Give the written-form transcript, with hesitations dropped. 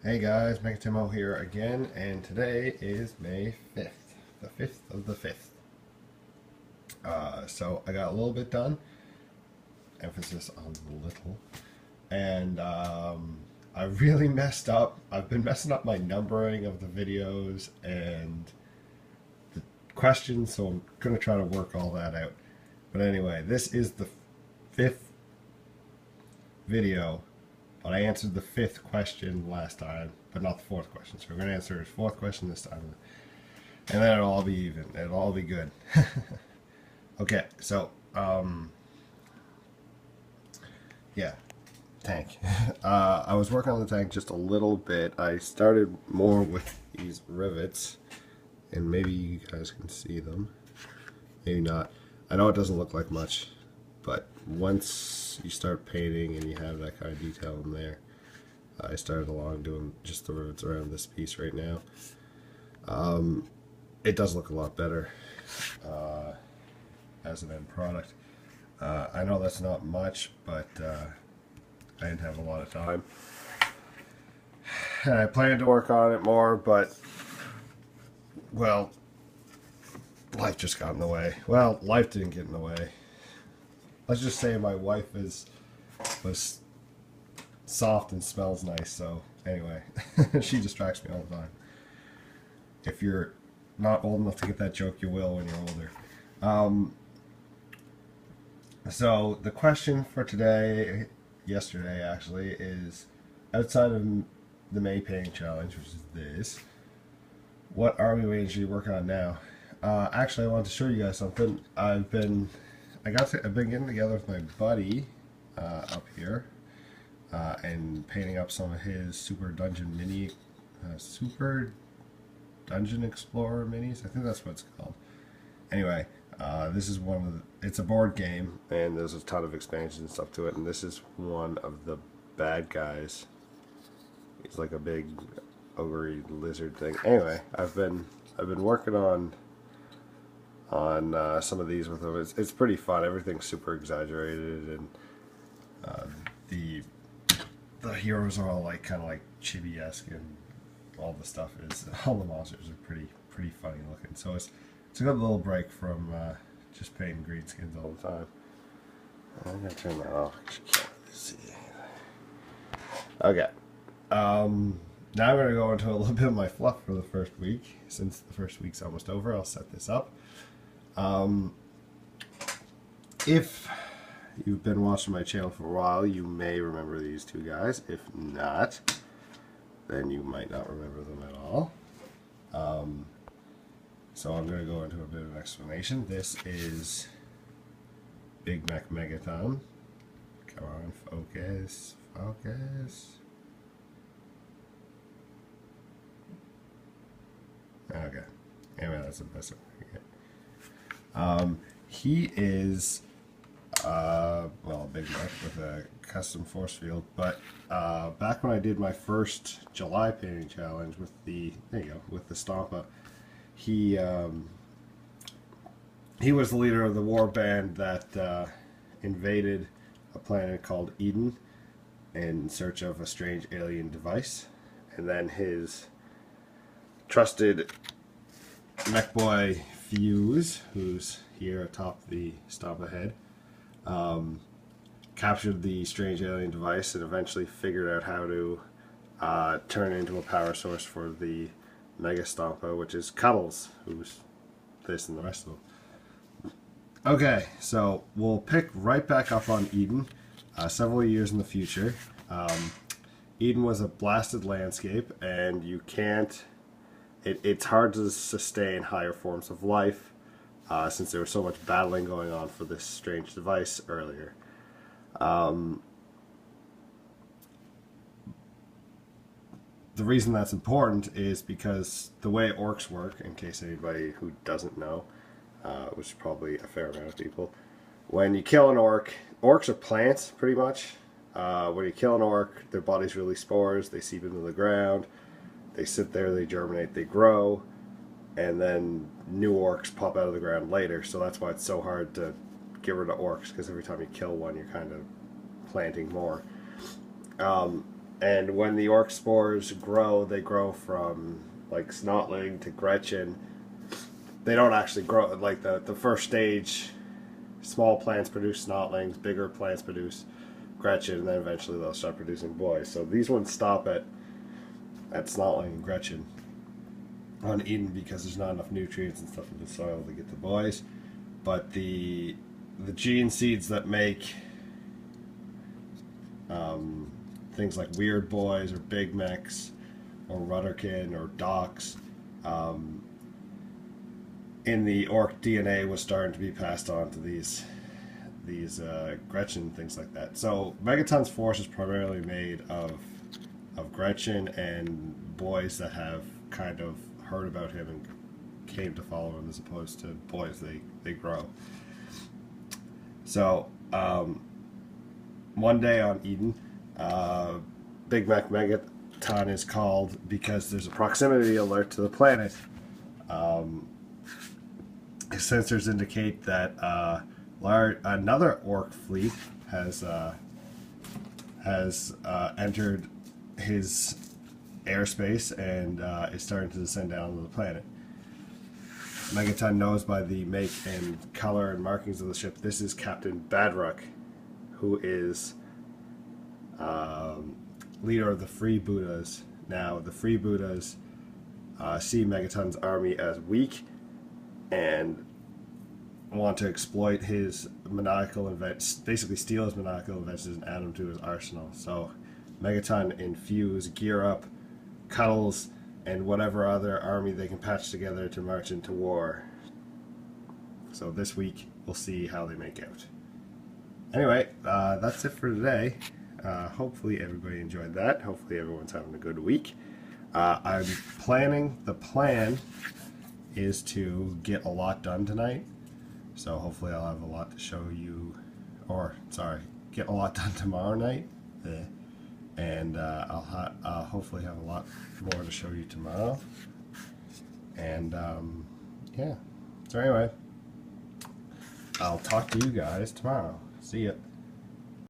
Hey guys, Megatimo here again, and today is May 5th, the 5th of the 5th. So I got a little bit done, emphasis on little, and I really messed up. I've been messing up my numbering of the videos and the questions, so I'm going to try to work all that out. But anyway, this is the 5th video. But I answered the 5th question last time, but not the 4th question. So we're going to answer his 4th question this time. And then it'll all be even. It'll all be good. Okay, so, yeah, tank. I was working on the tank just a little bit. I started more with these rivets, and maybe you guys can see them. Maybe not. I know it doesn't look like much, but once you start painting and you have that kind of detail in there, I started along doing just the rivets around this piece right now. It does look a lot better as an end product. I know that's not much, but I didn't have a lot of time. And I plan to work on it more, but, well, life just got in the way. Well, life didn't get in the way. Let's just say my wife was soft and smells nice, so anyway, she distracts me all the time. If you're not old enough to get that joke, you will when you're older. So the question for today, yesterday actually, is outside of the May painting challenge, which is this, what army range are you working on now? Actually, I wanted to show you guys something. I've been getting together with my buddy up here and painting up some of his Super Dungeon Explorer minis. I think that's what it's called. Anyway, this is one of it's a board game, and there's a ton of expansions and stuff to it. And this is one of the bad guys. He's like a big ogre lizard thing. Anyway, I've been working on some of these with them. It's pretty fun. Everything's super exaggerated, and the heroes are all like kind of like chibi-esque, and all the stuff is all the monsters are pretty funny looking. So it's a good little break from just painting green skins all the time. I'm gonna turn that off. You can't really see anything. Okay. Now I'm gonna go into a little bit of my fluff for the first week. Since the first week's almost over, I'll set this up. If you've been watching my channel for a while, you may remember these two guys. If not, then you might not remember them at all. So I'm going to go into a bit of an explanation. This is Big Mac Megaton. Come on, focus, focus. Okay. Anyway, that's the best I can get. He is, well, Big Mac with a custom force field, but back when I did my first July painting challenge with with the Stompa, he was the leader of the war band that invaded a planet called Eden in search of a strange alien device, and then his trusted mech boy Fuse, who's here atop the Stompa head, captured the strange alien device and eventually figured out how to turn it into a power source for the Mega Stompa, which is Cuddles, who's this and the rest of them. Okay, so we'll pick right back up on Eden, several years in the future. Eden was a blasted landscape, and you can't. It's hard to sustain higher forms of life since there was so much battling going on for this strange device earlier. The reason that's important is because the way orcs work, in case anybody who doesn't know, which is probably a fair amount of people, when you kill an orc, orcs are plants pretty much. When you kill an orc, their bodies release spores, they seep into the ground, they sit there, they germinate, they grow, and then new orcs pop out of the ground later. So that's why it's so hard to get rid of orcs, because every time you kill one, you're kind of planting more. And when the orc spores grow, they grow from like Snotling to Gretchen. They don't actually grow like the first stage. Small plants produce Snotlings, bigger plants produce Gretchen, and then eventually they'll start producing boys. So these ones stop at Snotling and Gretchen on Eden because there's not enough nutrients and stuff in the soil to get the boys. But the gene seeds that make things like Weird Boys or Big Mechs or Rudderkin or Docs in the orc DNA was starting to be passed on to these Gretchen, things like that. So Megaton's force is primarily made of Gretchen and boys that have kind of heard about him and came to follow him, as opposed to boys they grow. So one day on Eden, Big Mac Megaton is called because there's a proximity alert to the planet. His sensors indicate that another orc fleet has entered his airspace and is starting to descend down to the planet. Megaton knows by the make and color and markings of the ship this is Captain Badrock, who is leader of the Freebooters. Now, the Freebooters see Megaton's army as weak and want to exploit his maniacal inventions, basically steal his maniacal inventions and add them to his arsenal. So Megaton infuse, gear up, Cuddles, and whatever other army they can patch together to march into war. So this week we'll see how they make out. Anyway, that's it for today. Hopefully everybody enjoyed that. Hopefully everyone's having a good week. I'm planning, the plan is to get a lot done tonight. So hopefully I'll have a lot to show you, or sorry, get a lot done tomorrow night. And I'll hopefully have a lot more to show you tomorrow. And yeah, so anyway, I'll talk to you guys tomorrow. See ya.